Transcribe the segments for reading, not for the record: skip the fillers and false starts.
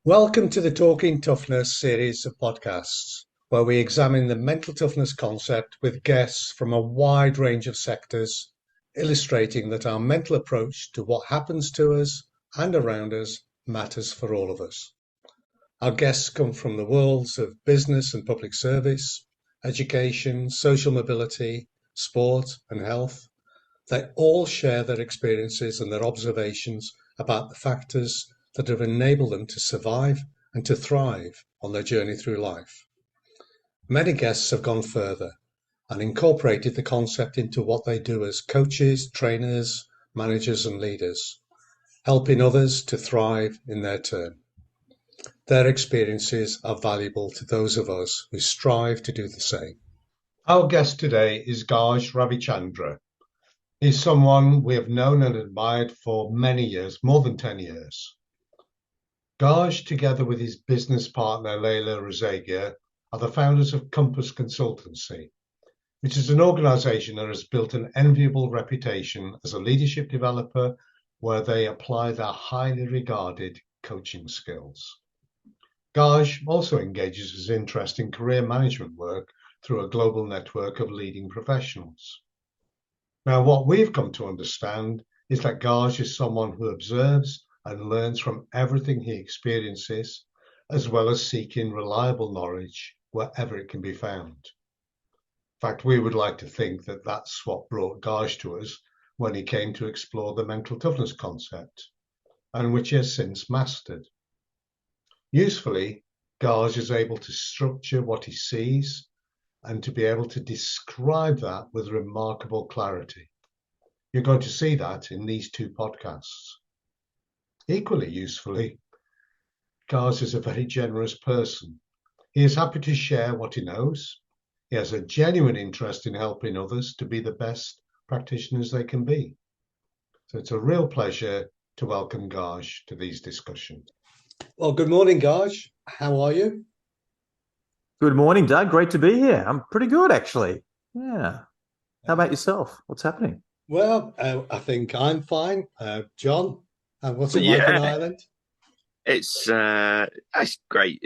Welcome to the Talking Toughness series of podcasts, where we examine the mental toughness concept with guests from a wide range of sectors, illustrating that our mental approach to what happens to us and around us matters for all of us. Our guests come from the worlds of business and public service, education, social mobility, sport, and health. They all share their experiences and their observations about the factors that have enabled them to survive and to thrive on their journey through life. Many guests have gone further and incorporated the concept into what they do as coaches, trainers, managers, and leaders, helping others to thrive in their turn. Their experiences are valuable to those of us who strive to do the same. Our guest today is Gaj Ravichandra. He's someone we have known and admired for many years, more than 10 years. Gaj, together with his business partner Leila Rezagia, are the founders of Kompass Consultancy, which is an organisation that has built an enviable reputation as a leadership developer where they apply their highly regarded coaching skills. Gaj also engages his interest in career management work through a global network of leading professionals. Now, what we've come to understand is that Gaj is someone who observes and learns from everything he experiences, as well as seeking reliable knowledge wherever it can be found. In fact, we would like to think that that's what brought Gaj to us when he came to explore the mental toughness concept, and which he has since mastered. Usefully, Gaj is able to structure what he sees and to be able to describe that with remarkable clarity. You're going to see that in these two podcasts. Equally usefully, Gaj is a very generous person. He is happy to share what he knows. He has a genuine interest in helping others to be the best practitioners they can be. So it's a real pleasure to welcome Gaj to these discussions. Well, good morning, Gaj. How are you? Good morning, Doug. Great to be here. I'm pretty good, actually. Yeah. How about yourself? What's happening? Well, I think I'm fine. John, what's it like in Ireland? It's great.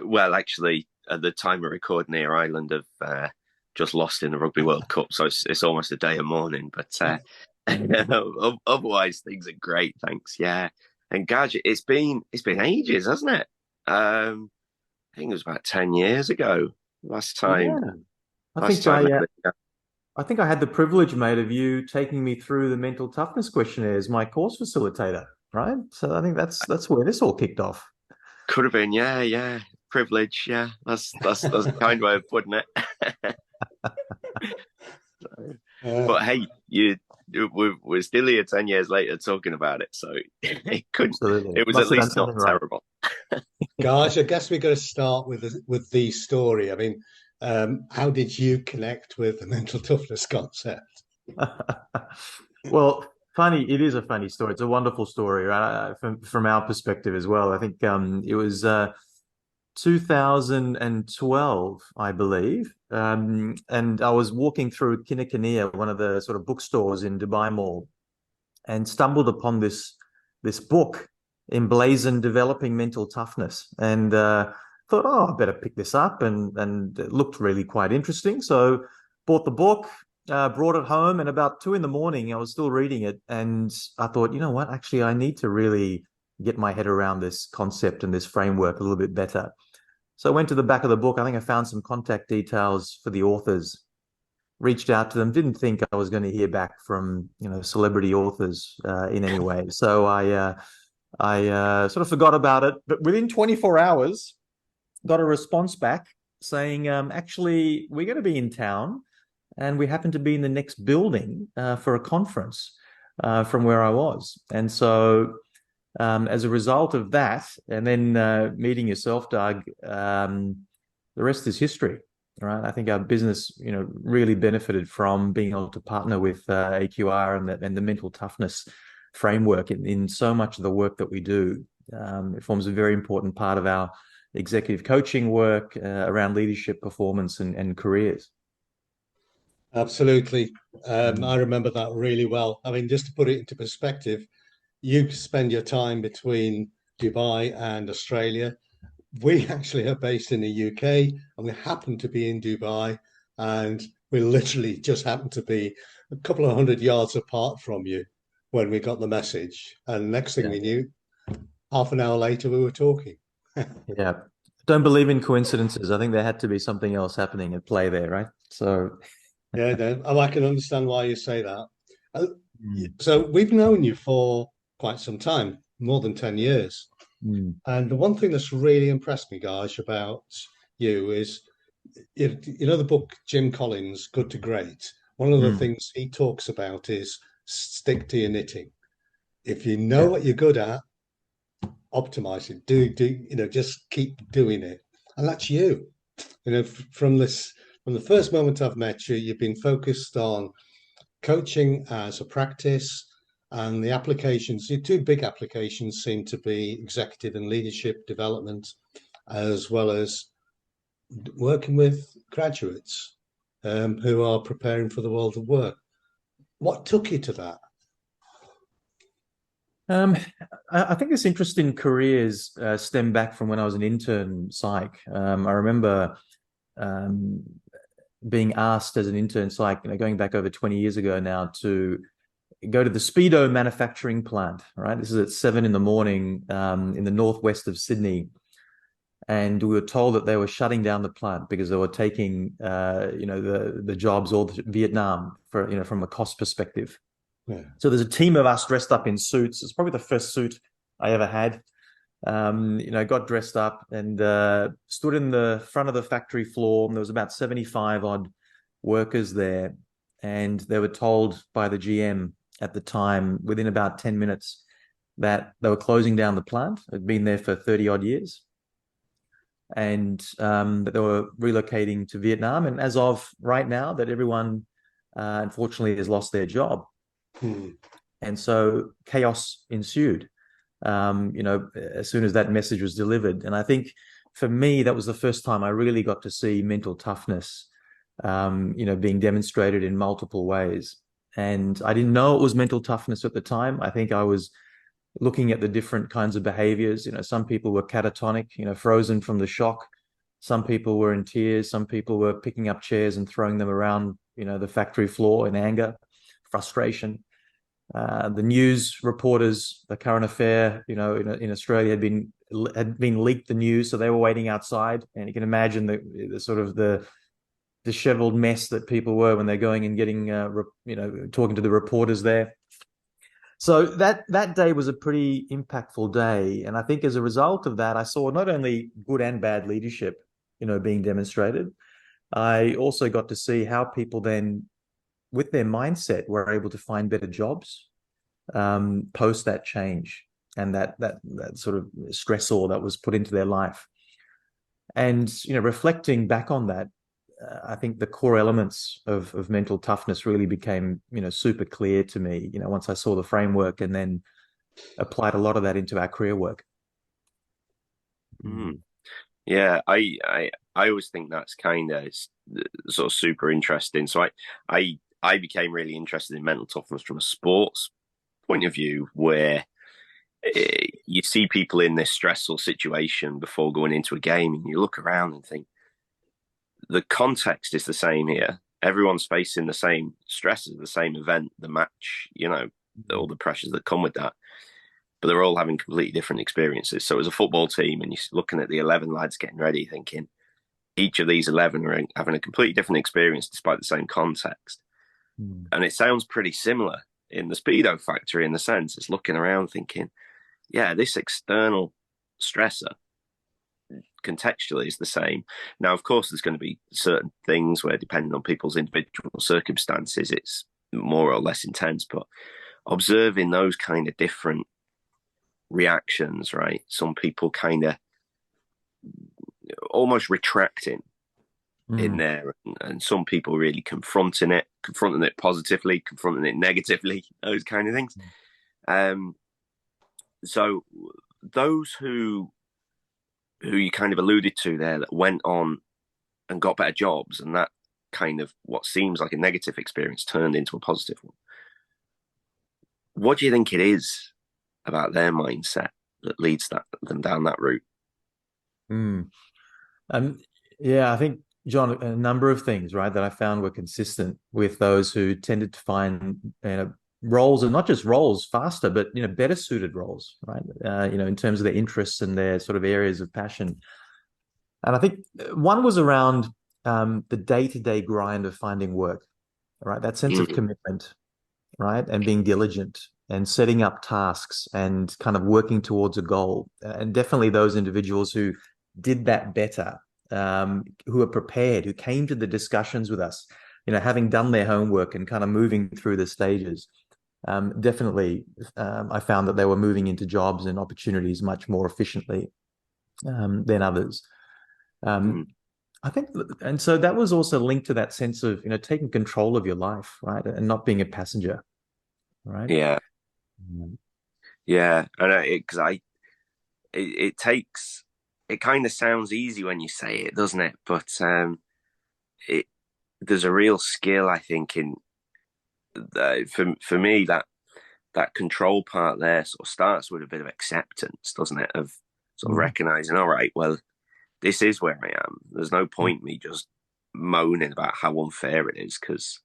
Actually, at the time of recording here, Ireland have just lost in the Rugby World Cup, so it's almost a day of mourning. But otherwise, things are great. Thanks. Yeah, and Gaj, it's been ages, hasn't it? I think it was about 10 years ago last time. Yeah. I think I had the privilege, mate, of you taking me through the mental toughness questionnaire as my course facilitator, right? So I think that's where this all kicked off. Could have been, yeah. Privilege, yeah. That's a kind way of putting it. But hey, we're still here 10 years later talking about it, so it was at least not terrible. Gosh, I guess we're going to start with the story. I mean, how did you connect with the mental toughness concept? Well, it is a funny story. It's a wonderful story, right? From our perspective as well. I think it was 2012, I believe, and I was walking through Kinnikiniya, one of the sort of bookstores in Dubai Mall, and stumbled upon this book emblazoned Developing Mental Toughness, and thought, I better pick this up, and it looked really quite interesting. So bought the book, brought it home, and about 2 a.m, I was still reading it, and I thought, you know what, actually, I need to really get my head around this concept and this framework a little bit better. So I went to the back of the book. I think I found some contact details for the authors, reached out to them, didn't think I was going to hear back from, celebrity authors in any way. So I sort of forgot about it. But within 24 hours, got a response back saying, actually, we're going to be in town, and we happen to be in the next building for a conference from where I was. And so as a result of that, and then meeting yourself, Doug, the rest is history, right? I think our business, really benefited from being able to partner with AQR and the mental toughness framework in so much of the work that we do. It forms a very important part of our executive coaching work around leadership, performance, and careers. Absolutely. I remember that really well. I mean, just to put it into perspective, you spend your time between Dubai and Australia. We actually are based in the UK, and we happen to be in Dubai, and we literally just happened to be a couple of 100 yards apart from you when we got the message. And next thing Yeah. we knew, half an hour later, we were talking. Yeah. Don't believe in coincidences. I think there had to be something else happening at play there, right? So, Yeah, no, I can understand why you say that. Uh, mm, So we've known you for quite some time, more than 10 years. mm, And the one thing that's really impressed me, guys, about you is, you know, the book Jim Collins, Good to Great. One of the mm, things he talks about is stick to your knitting. If you know yeah. what you're good at, optimize it. Just keep doing it. And that's you. From the first moment I've met you, you've been focused on coaching as a practice, and the applications, your two big applications seem to be executive and leadership development, as well as working with graduates who are preparing for the world of work. What took you to that? Um, I think this interest in careers stemmed back from when I was an intern psych. I remember um, being asked as an intern psych, going back over 20 years ago now, to go to the Speedo manufacturing plant, right? This is at 7 in the morning in the northwest of Sydney. And we were told that they were shutting down the plant because they were taking, the jobs all to Vietnam for, from a cost perspective. Yeah. So there's a team of us dressed up in suits. It's probably the first suit I ever had. Got dressed up and stood in the front of the factory floor. And there was about 75 odd workers there. And they were told by the GM at the time, within about 10 minutes, that they were closing down the plant. It had been there for 30 odd years. And that they were relocating to Vietnam. And as of right now, that everyone, unfortunately, has lost their job. Hmm. And so chaos ensued, as soon as that message was delivered. And I think for me, that was the first time I really got to see mental toughness, being demonstrated in multiple ways. And I didn't know it was mental toughness at the time. I think I was looking at the different kinds of behaviors. Some people were catatonic, frozen from the shock. Some people were in tears. Some people were picking up chairs and throwing them around, the factory floor in anger, frustration. The news reporters, the current affair, in Australia had been leaked the news, so they were waiting outside, and you can imagine the sort of the disheveled mess that people were when they're going and getting, talking to the reporters there. So that day was a pretty impactful day, and I think as a result of that, I saw not only good and bad leadership, being demonstrated. I also got to see how people then, with their mindset, were able to find better jobs post that change and that sort of stressor that was put into their life. And reflecting back on that, I think the core elements of mental toughness really became super clear to me. Once I saw the framework and then applied a lot of that into our career work. Mm. Yeah, I always think that's kind of sort of super interesting. So I became really interested in mental toughness from a sports point of view, where you see people in this stressful situation before going into a game, and you look around and think the context is the same here. Everyone's facing the same stresses, the same event, the match, all the pressures that come with that. But they're all having completely different experiences. So as a football team, and you're looking at the 11 lads getting ready, thinking each of these 11 are having a completely different experience despite the same context. Mm. And it sounds pretty similar in the Speedo factory, in the sense it's looking around thinking, yeah, this external stressor contextually is the same. Now, of course, there's going to be certain things where, depending on people's individual circumstances, it's more or less intense, but observing those kind of different reactions, right? Some people kind of almost retracting in there, and some people really confronting it positively, confronting it negatively, those kind of things. So those who you kind of alluded to there, that went on and got better jobs, and that kind of what seems like a negative experience turned into a positive one. What do you think it is about their mindset that leads them down that route? Mm. Yeah, I think, John, a number of things, right, that I found were consistent with those who tended to find, roles, and not just roles faster, but, better suited roles, right? In terms of their interests and their sort of areas of passion. And I think one was around the day-to-day grind of finding work, right? That sense of commitment, right? And being diligent and setting up tasks and kind of working towards a goal. And definitely those individuals who did that better, who are prepared, who came to the discussions with us, having done their homework and kind of moving through the stages. Definitely, I found that they were moving into jobs and opportunities much more efficiently than others. I think, and so that was also linked to that sense of, taking control of your life, right? And not being a passenger, right? Yeah. Yeah. And it takes, it kind of sounds easy when you say it, doesn't it? But there's a real skill, I think, in for me, that control part there sort of starts with a bit of acceptance, doesn't it? Of sort of recognizing, all right, well, this is where I am. There's no point me just moaning about how unfair it is, because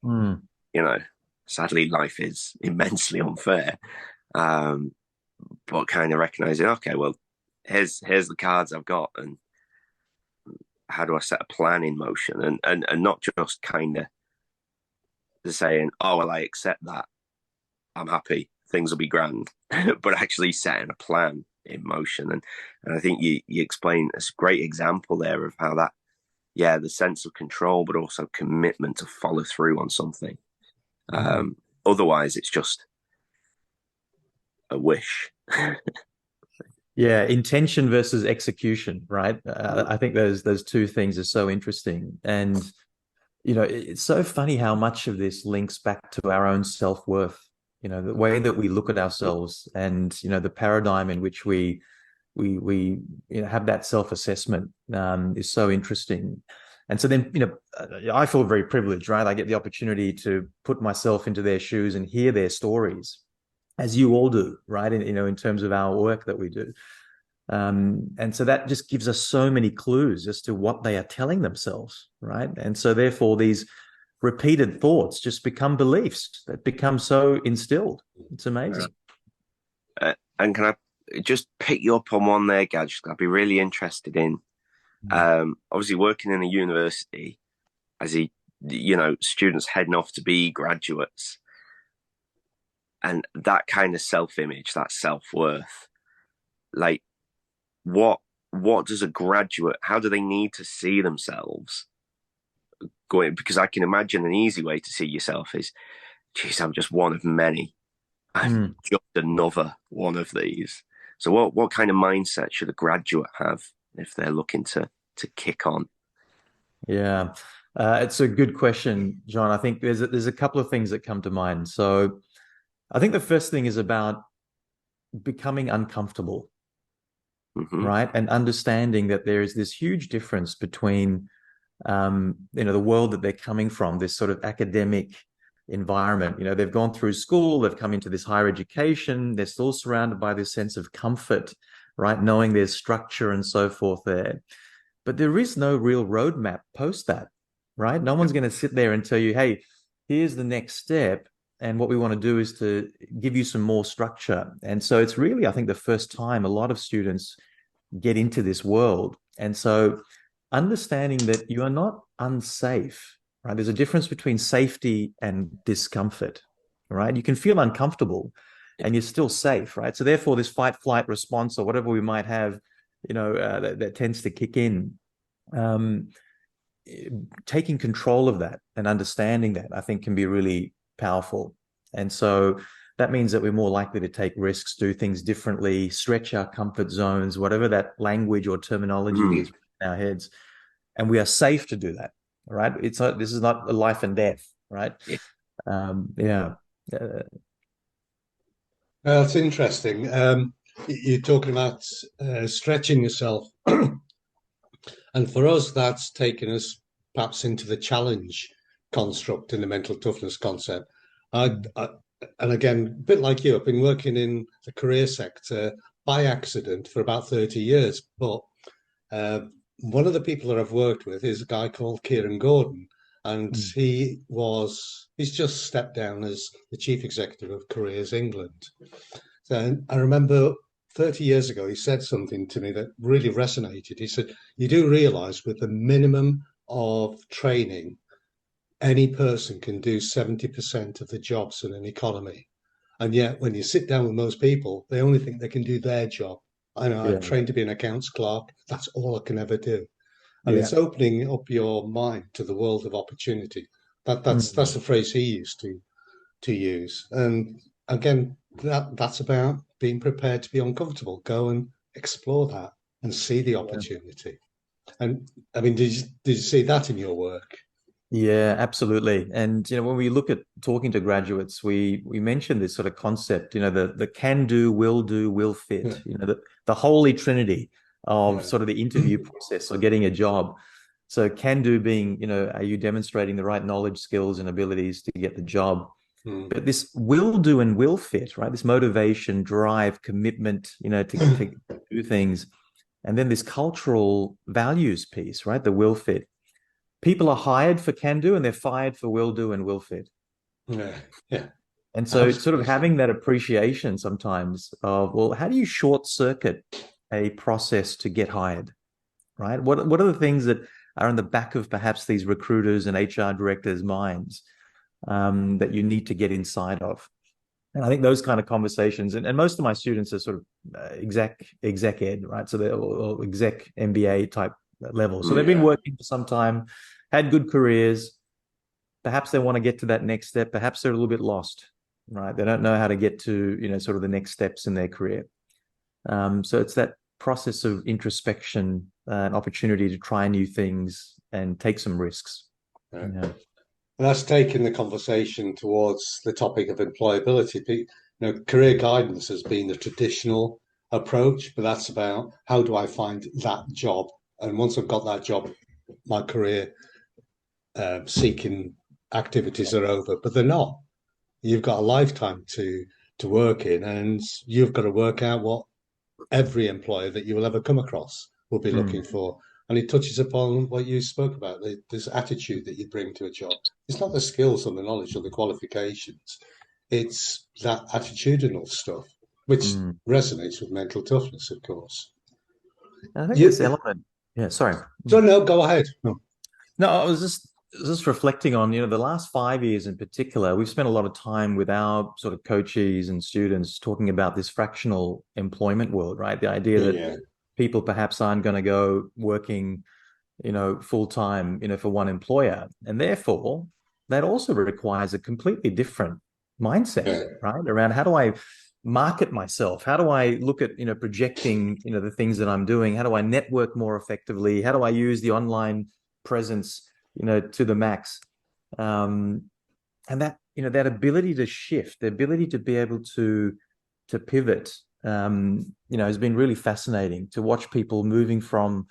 sadly life is immensely unfair. But kind of recognizing, okay, well, here's the cards I've got, and how do I set a plan in motion, and not just kind of saying, oh well, I accept that, I'm happy, things will be grand, but actually setting a plan in motion. And I think you explain a great example there of how that, the sense of control, but also commitment to follow through on something. Otherwise, it's just a wish. Yeah, intention versus execution, right? I think those two things are so interesting. And, it's so funny how much of this links back to our own self-worth, the way that we look at ourselves, and, the paradigm in which we have that self-assessment is so interesting. And so then, I feel very privileged, right? I get the opportunity to put myself into their shoes and hear their stories, as you all do, right? And, in terms of our work that we do. And so that just gives us so many clues as to what they are telling themselves, right? And so therefore these repeated thoughts just become beliefs that become so instilled. It's amazing. And can I just pick you up on one there, Gaj? I'd be really interested in, obviously working in a university, as students heading off to be graduates, and that kind of self-image, that self-worth, like what does a graduate, how do they need to see themselves going? Because I can imagine an easy way to see yourself is, geez, I'm just one of many. I'm just another one of these. So what kind of mindset should a graduate have if they're looking to kick on? Yeah, it's a good question, John. I think there's a couple of things that come to mind. So I think the first thing is about becoming uncomfortable, right? And understanding that there is this huge difference between, the world that they're coming from, this sort of academic environment. They've gone through school, they've come into this higher education, they're still surrounded by this sense of comfort, right? Knowing there's structure and so forth there. But there is no real roadmap post that, right? No one's going to sit there and tell you, hey, here's the next step. And what we want to do is to give you some more structure. And so it's really, I think, the first time a lot of students get into this world. And so understanding that you are not unsafe, right? There's a difference between safety and discomfort, right? You can feel uncomfortable and you're still safe, right? So therefore this fight, flight response or whatever we might have, that tends to kick in. Taking control of that and understanding that, I think, can be really powerful. And so that means that we're more likely to take risks, do things differently, stretch our comfort zones, whatever that language or terminology is in our heads. And we are safe to do that, right? This is not a life and death, right? That's interesting. You're talking about stretching yourself. And for us, that's taken us perhaps into the challenge construct in the mental toughness concept. And again, a bit like you, I've been working in the career sector by accident for about 30 years. But one of the people that I've worked with is a guy called Kieran Gordon, and he's just stepped down as the chief executive of Careers England. So I remember 30 years ago, he said something to me that really resonated. He said, you do realize with the minimum of training, any person can do 70% of the jobs in an economy. And yet when you sit down with most people, they only think they can do their job. I know I'm trained to be an accounts clerk. That's all I can ever do. And it's opening up your mind to the world of opportunity. That's the phrase he used to use. And again, that's about being prepared to be uncomfortable. Go and explore that and see the opportunity. And I mean, did you see that in your work? Yeah, absolutely. And when we look at talking to graduates, we mention this sort of concept, the can do, will fit, the holy trinity of sort of the interview process or getting a job. So can do being, are you demonstrating the right knowledge, skills, and abilities to get the job? But this will do and will fit, right? This motivation, drive, commitment, to do things. And then this cultural values piece, right? The will fit. People are hired for can do and they're fired for will do and will fit. Yeah. And so it's sort of having that appreciation sometimes of, well, how do you short circuit a process to get hired, right? What are the things that are in the back of perhaps these recruiters and HR directors' minds that you need to get inside of? And I think those kind of conversations, and most of my students are sort of exec ed, right? So they're all exec MBA type level. So they've been working for some time, had good careers. Perhaps they want to get to that next step. Perhaps they're a little bit lost, right? They don't know how to get to, sort of the next steps in their career. So it's that process of introspection, an opportunity to try new things and take some risks. And that's taking the conversation towards the topic of employability. Career guidance has been the traditional approach, but that's about how do I find that job? And once I've got that job, my career seeking activities are over. But they're not. You've got a lifetime to work in, and you've got to work out what every employer that you will ever come across will be looking for. And it touches upon what you spoke about, this attitude that you bring to a job. It's not the skills or the knowledge or the qualifications. It's that attitudinal stuff, which resonates with mental toughness, of course. I think this element. Yeah, sorry. No, go ahead. No, I was just reflecting on, the last 5 years in particular, we've spent a lot of time with our sort of coachees and students talking about this fractional employment world, right? The idea that people perhaps aren't going to go working, full time, for one employer. And therefore, that also requires a completely different mindset, right? Around how do I market myself? How do I look at, projecting, the things that I'm doing? How do I network more effectively? How do I use the online presence, to the max? And that, that ability to shift, the ability to be able to pivot, has been really fascinating to watch people moving from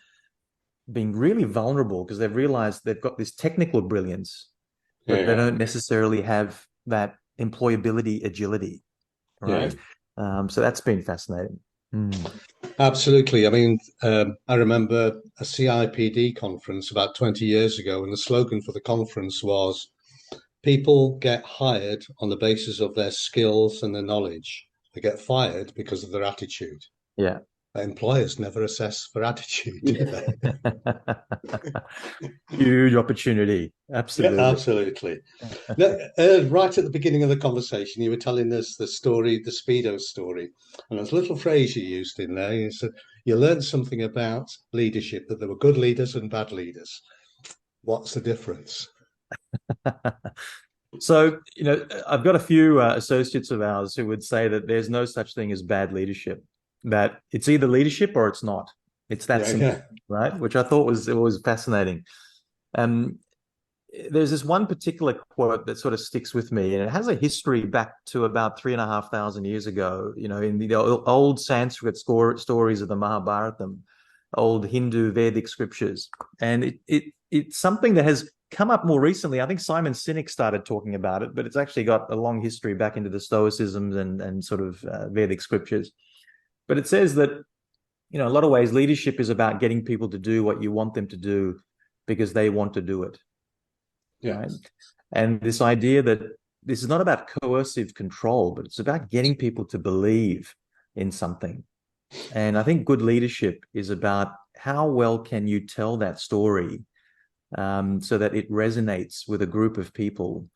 being really vulnerable because they've realized they've got this technical brilliance, but they don't necessarily have that employability agility, right? So that's been fascinating. Absolutely. I mean, I remember a CIPD conference about 20 years ago, and the slogan for the conference was, people get hired on the basis of their skills and their knowledge. They get fired because of their attitude. Yeah. Employers never assess for attitude, do they? Huge opportunity. Absolutely. Yeah, absolutely. Now, right at the beginning of the conversation, you were telling us the story, the Speedo story. And there's a little phrase you used in there. You said you learned something about leadership, that there were good leaders and bad leaders. What's the difference? So, I've got a few associates of ours who would say that there's no such thing as bad leadership, that it's either leadership or it's not. It's that simple, right? Which I thought was fascinating. There's this one particular quote that sort of sticks with me, and it has a history back to about 3,500 years ago, in the old Sanskrit stories of the Mahabharata, old Hindu Vedic scriptures. And it's something that has come up more recently. I think Simon Sinek started talking about it, but it's actually got a long history back into the Stoicism and sort of Vedic scriptures. But it says that, in a lot of ways, leadership is about getting people to do what you want them to do because they want to do it. Yes. Right? And this idea that this is not about coercive control, but it's about getting people to believe in something. And I think good leadership is about how well can you tell that story so that it resonates with a group of people,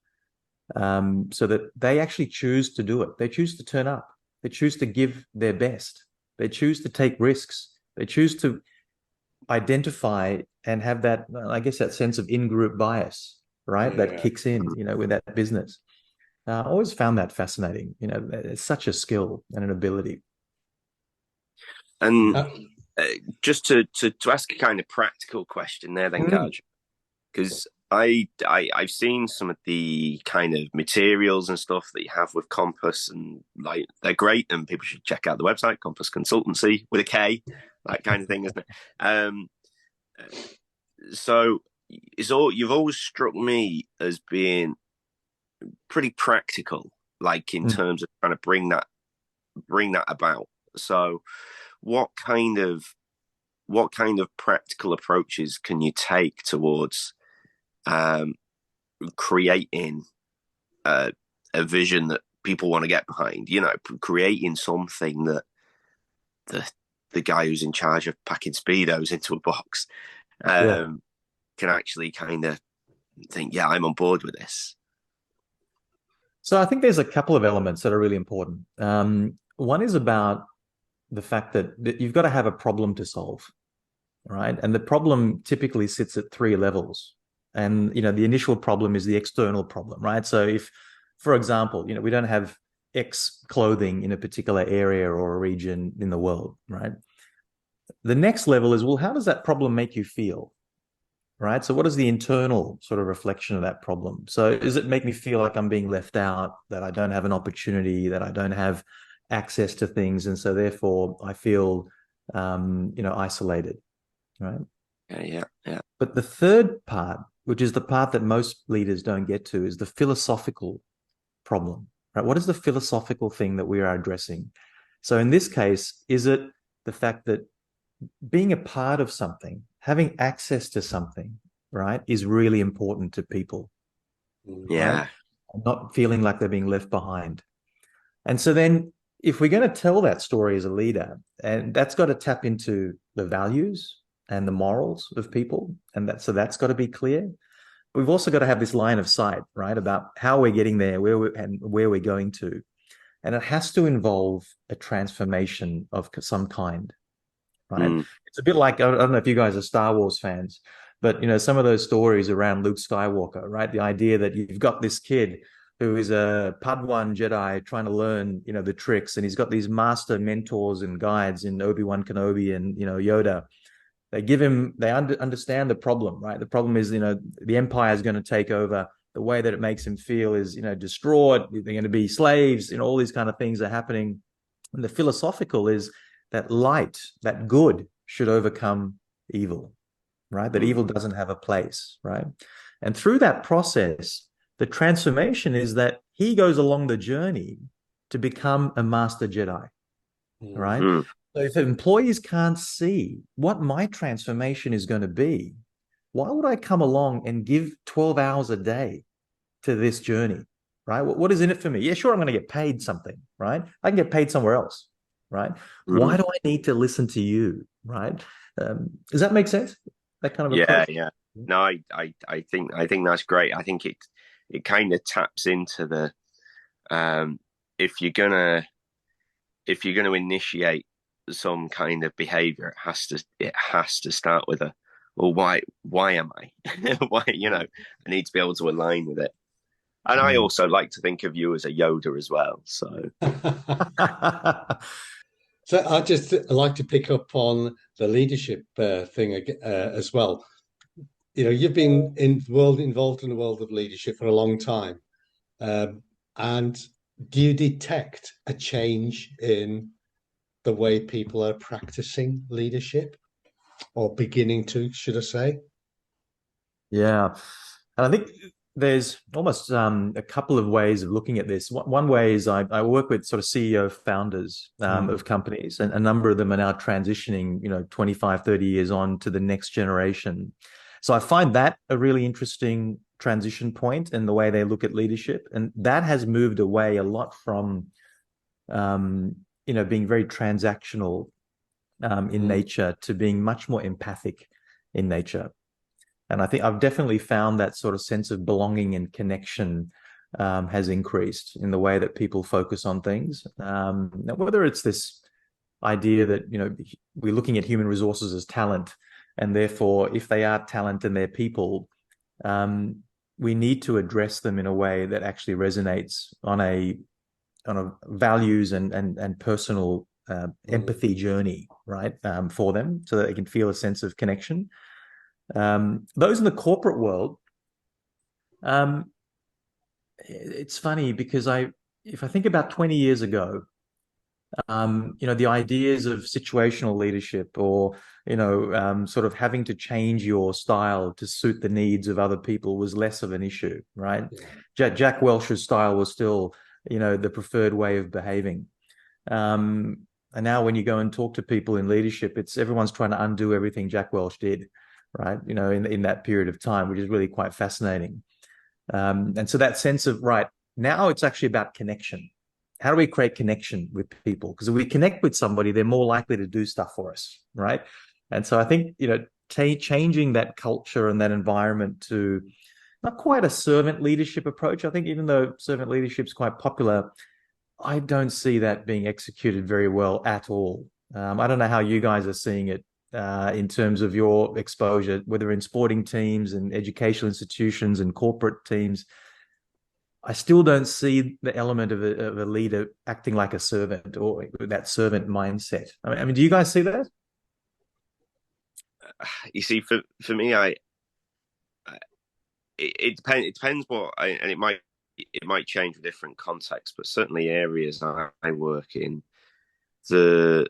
so that they actually choose to do it. They choose to turn up. They choose to give their best. They choose to take risks. They choose to identify and have that, I guess, that sense of in-group bias, right? That kicks in, with that business. I always found that fascinating. It's such a skill and an ability. And just to ask a kind of practical question there then, Gaj, because I've seen some of the kind of materials and stuff that you have with Kompass, and like they're great, and people should check out the website, Kompass Consultancy with a K, that kind of thing, isn't it? So you've always struck me as being pretty practical, like in terms of trying to bring that about. So what kind of practical approaches can you take towards creating a vision that people want to get behind, creating something that the guy who's in charge of packing Speedos into a box can actually kind of think, yeah, I'm on board with this? So I think there's a couple of elements that are really important. One is about the fact that you've got to have a problem to solve, right? And the problem typically sits at three levels. And, the initial problem is the external problem, right? So if, for example, we don't have X clothing in a particular area or a region in the world, right? The next level is, well, how does that problem make you feel? Right? So what is the internal sort of reflection of that problem? So does it make me feel like I'm being left out, that I don't have an opportunity, that I don't have access to things, and so therefore I feel, isolated, right? Yeah. But the third part, which is the part that most leaders don't get to, is the philosophical problem, right? What is the philosophical thing that we are addressing? So in this case, is it the fact that being a part of something, having access to something, right, is really important to people? Yeah. Right? Not feeling like they're being left behind. And so then if we're going to tell that story as a leader, and that's got to tap into the values and the morals of people, and that's got to be clear. We've also got to have this line of sight, right, about how we're getting there, where we're going to. And it has to involve a transformation of some kind, right? It's a bit like, I don't know if you guys are Star Wars fans, but some of those stories around Luke Skywalker, right? The idea that you've got this kid who is a Padawan Jedi trying to learn, the tricks, and he's got these master mentors and guides in Obi-Wan Kenobi and Yoda. They give him, they understand the problem, right? The problem is, the Empire is going to take over. The way that it makes him feel is, distraught. They're going to be slaves. All these kind of things are happening. And the philosophical is that light, that good, should overcome evil, right? That evil doesn't have a place, right? And through that process, the transformation is that he goes along the journey to become a master Jedi, right? So if employees can't see what my transformation is going to be, why would I come along and give 12 hours a day to this journey, right? What is in it for me? Yeah, sure, I'm going to get paid something, right? I can get paid somewhere else, right? Why do I need to listen to you, right? Does that make sense? That kind of approach? Yeah. No, I think that's great. I think it kind of taps into the if you're gonna initiate some kind of behavior, it has to start with why am I why I need to be able to align with it. And I also like to think of you as a Yoda as well, so So I like to pick up on the leadership thing as well. You've been involved in the world of leadership for a long time, and do you detect a change in the way people are practicing leadership, or beginning to, should I say? Yeah. And I think there's almost a couple of ways of looking at this. One way is I work with sort of CEO founders of companies, and a number of them are now transitioning, 25, 30 years on to the next generation. So I find that a really interesting transition point in the way they look at leadership. And that has moved away a lot from, being very transactional in nature to being much more empathic in nature. And I think I've definitely found that sort of sense of belonging and connection has increased in the way that people focus on things. Whether it's this idea that, we're looking at human resources as talent, and therefore, if they are talent and they're people, we need to address them in a way that actually resonates on a values and personal empathy journey, right, for them, so that they can feel a sense of connection. Those in the corporate world, it's funny because if I think about 20 years ago, the ideas of situational leadership or, sort of having to change your style to suit the needs of other people was less of an issue, right? Yeah. Jack Welch's style was still, the preferred way of behaving. And now when you go and talk to people in leadership, everyone's trying to undo everything Jack Welch did, right? In that period of time, which is really quite fascinating. And so that sense of, right, now it's actually about connection. How do we create connection with people? Because if we connect with somebody, they're more likely to do stuff for us, right? And so I think, changing that culture and that environment to not quite a servant leadership approach. I think even though servant leadership is quite popular, I don't see that being executed very well at all. I don't know how you guys are seeing it in terms of your exposure, whether in sporting teams and educational institutions and corporate teams. I still don't see the element of a leader acting like a servant or that servant mindset. I mean, do you guys see that? You see, for me, it depends what, and it might change with different contexts, but certainly areas I work in, the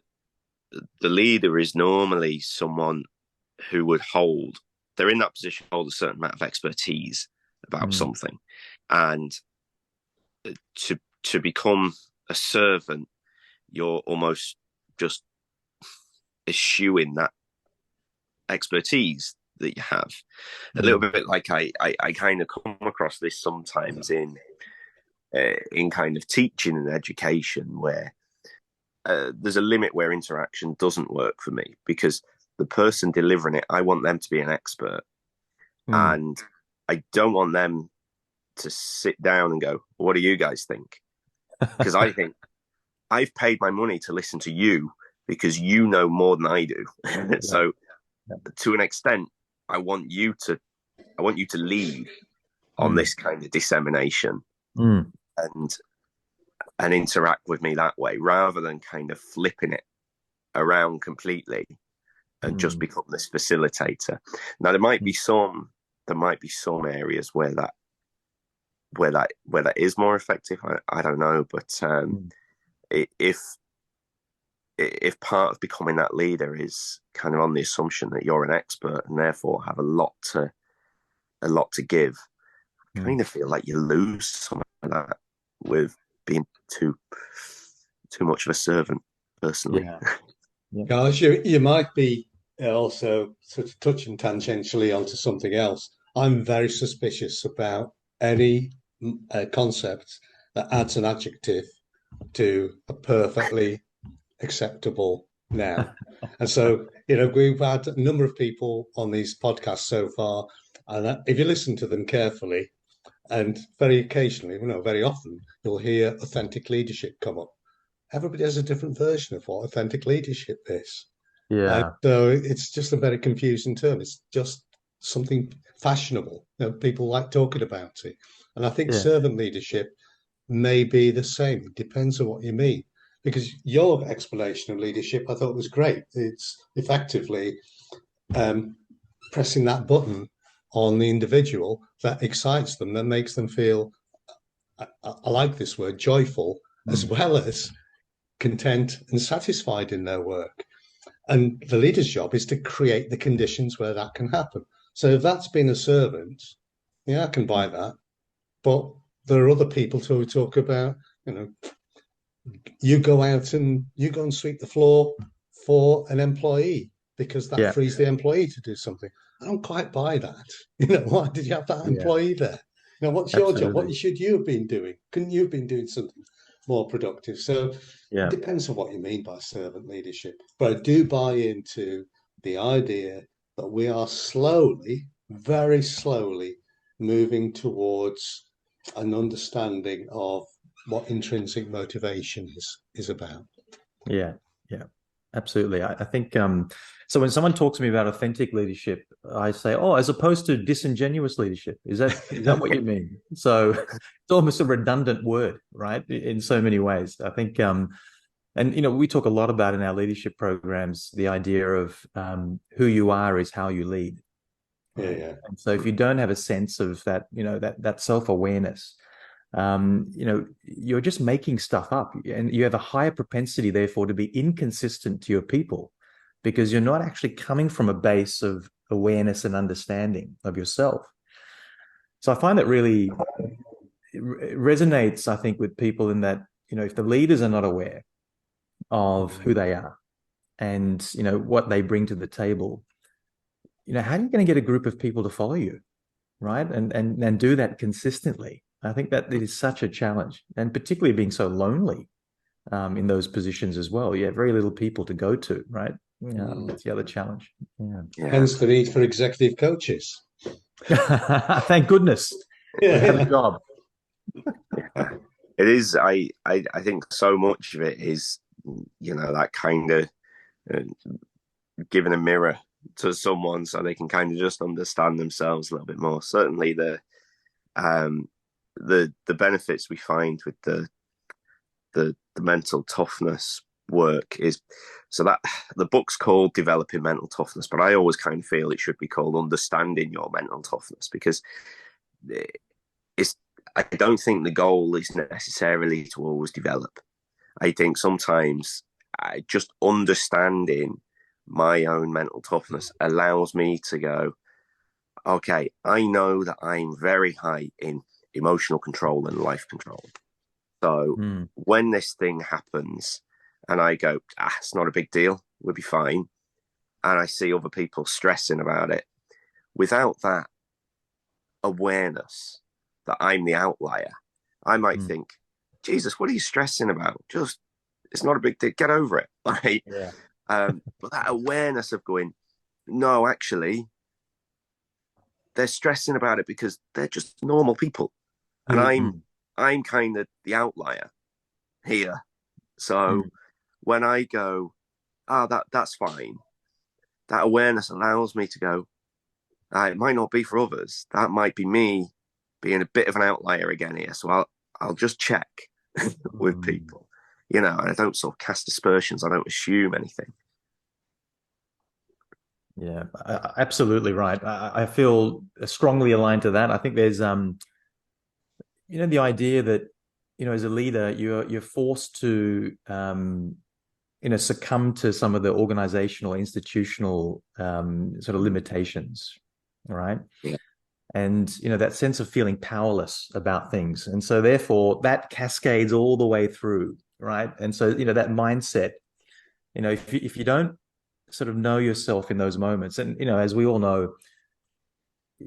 leader is normally someone who would they're in that position to hold a certain amount of expertise about something. And to become a servant, you're almost just eschewing that expertise that you have. A little bit like I kind of come across this sometimes in kind of teaching and education, where there's a limit where interaction doesn't work for me, because the person delivering it, I want them to be an expert. And I don't want them to sit down and go, what do you guys think? Because I think I've paid my money to listen to you because you know more than I do. So to an extent, I want you to lead on this kind of dissemination and interact with me that way, rather than kind of flipping it around completely and just become this facilitator. Now, there might be some areas where that is more effective. I don't know, but if part of becoming that leader is kind of on the assumption that you're an expert and therefore have a lot to give, I kind of feel like you lose some of that with being too much of a servant, personally. Guys, you might be also sort of touching tangentially onto something else. I'm very suspicious about any concept that adds an adjective to a perfectly acceptable noun. And so, we've had a number of people on these podcasts so far, and if you listen to them carefully, and very occasionally, very often, you'll hear authentic leadership come up. Everybody has a different version of what authentic leadership is. So it's just a very confusing term. It's just something fashionable. People like talking about it. And I think servant leadership may be the same. It depends on what you mean. Because your explanation of leadership, I thought, was great. It's effectively pressing that button on the individual that excites them, that makes them feel, I like this word, joyful, as well as content and satisfied in their work. And the leader's job is to create the conditions where that can happen. So if that's being a servant, Yeah, I can buy that. But there are other people who talk about, you know, you go out and you go and sweep the floor for an employee because that Yeah, frees the employee to do something. I don't quite buy that. Why did you have that yeah, employee there? What's your job? absolutely. What should you have been doing? Couldn't you have been doing something more productive? So it Yeah, depends on what you mean by servant leadership. But I do buy into the idea that we are slowly, very slowly, moving towards an understanding of what intrinsic motivation is about. yeah, yeah, absolutely. I think so when someone talks to me about authentic leadership, I say, oh, as opposed to disingenuous leadership. Is that what you mean? So it's almost a redundant word, right? In so many ways. I think and we talk a lot about in our leadership programs the idea of who you are is how you lead. Yeah, Right. yeah. And so if you don't have a sense of that, that self-awareness, you're just making stuff up, and you have a higher propensity, therefore, to be inconsistent to your people because you're not actually coming from a base of awareness and understanding of yourself. So I find that really resonates, I think, with people in that, if the leaders are not aware of who they are and, what they bring to the table, how are you going to get a group of people to follow you? Right. And do that consistently. I think that it is such a challenge, and particularly being so lonely in those positions as well. You have very little people to go to, right? That's the other challenge. Yeah. Yeah. Hence the need for executive coaches. Thank goodness we Yeah, have a yeah. job. Yeah. It is. I think so much of it is, that kind of uh, giving a mirror to someone so they can kind of just understand themselves a little bit more. Certainly um the benefits we find with the mental toughness work is so that the book's called Developing Mental Toughness, but I always kind of feel it should be called Understanding Your Mental Toughness, because it's I don't think the goal is necessarily to always develop. I think sometimes just understanding my own mental toughness allows me to go, okay, I know that I'm very high in emotional control and life control. So Mm, when this thing happens and I go, it's not a big deal, we'll be fine. And I see other people stressing about it, without that awareness that I'm the outlier, I might mm. think, Jesus, what are you stressing about? Just, it's not a big deal, get over it. Like, Yeah. but that awareness of going, no, actually, they're stressing about it because they're just normal people. And Mm. I'm kind of the outlier here. So Mm, when I go, that's fine, that awareness allows me to go, it might not be for others. That might be me being a bit of an outlier again here. So I'll just check with mm. people, and I don't sort of cast aspersions. I don't assume anything. Yeah, absolutely right. I feel strongly aligned to that. I think there's the idea that, as a leader, you're forced to succumb to some of the organizational, institutional sort of limitations, right? Yeah. And that sense of feeling powerless about things, and so therefore that cascades all the way through, right? And so that mindset, if you don't sort of know yourself in those moments, and as we all know,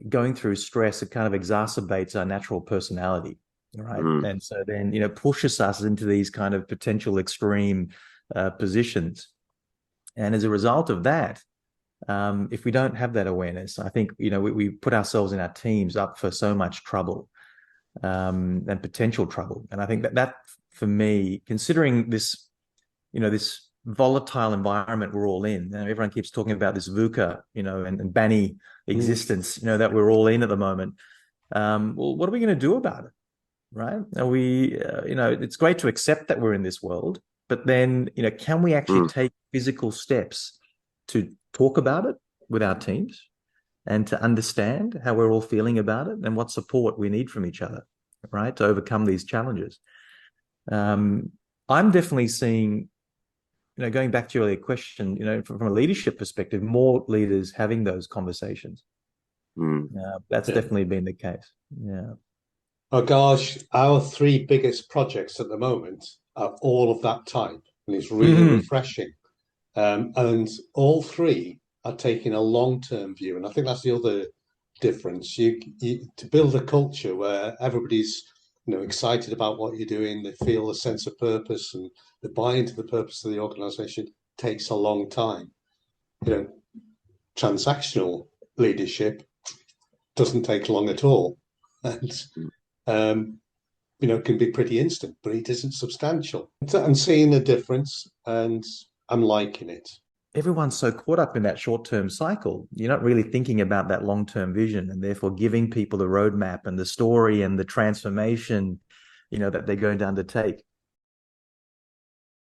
going through stress, it kind of exacerbates our natural personality, right? Mm. And so then pushes us into these kind of potential extreme positions, and as a result of that, if we don't have that awareness, I think we put ourselves and our teams up for so much trouble, and potential trouble. And I think that for me, considering this, this volatile environment we're all in, everyone keeps talking about this VUCA, and Banny existence, that we're all in at the moment. Well, what are we going to do about it? Right? Are we, it's great to accept that we're in this world, but then, can we actually Mm. take physical steps to talk about it with our teams and to understand how we're all feeling about it and what support we need from each other, right, to overcome these challenges? I'm definitely seeing, going back to your earlier question, from a leadership perspective, more leaders having those conversations. That's Yeah. definitely been the case. Yeah. Oh gosh, our three biggest projects at the moment are all of that type, and it's really refreshing. And all three are taking a long-term view, and I think that's the other difference. You to build a culture where everybody's excited about what you're doing, they feel a sense of purpose, and they buy into the purpose of the organisation takes a long time. Transactional leadership doesn't take long at all, and can be pretty instant, but it isn't substantial. I'm seeing a difference, and I'm liking it. Everyone's so caught up in that short-term cycle. You're not really thinking about that long-term vision, and therefore giving people the roadmap and the story and the transformation, that they're going to undertake.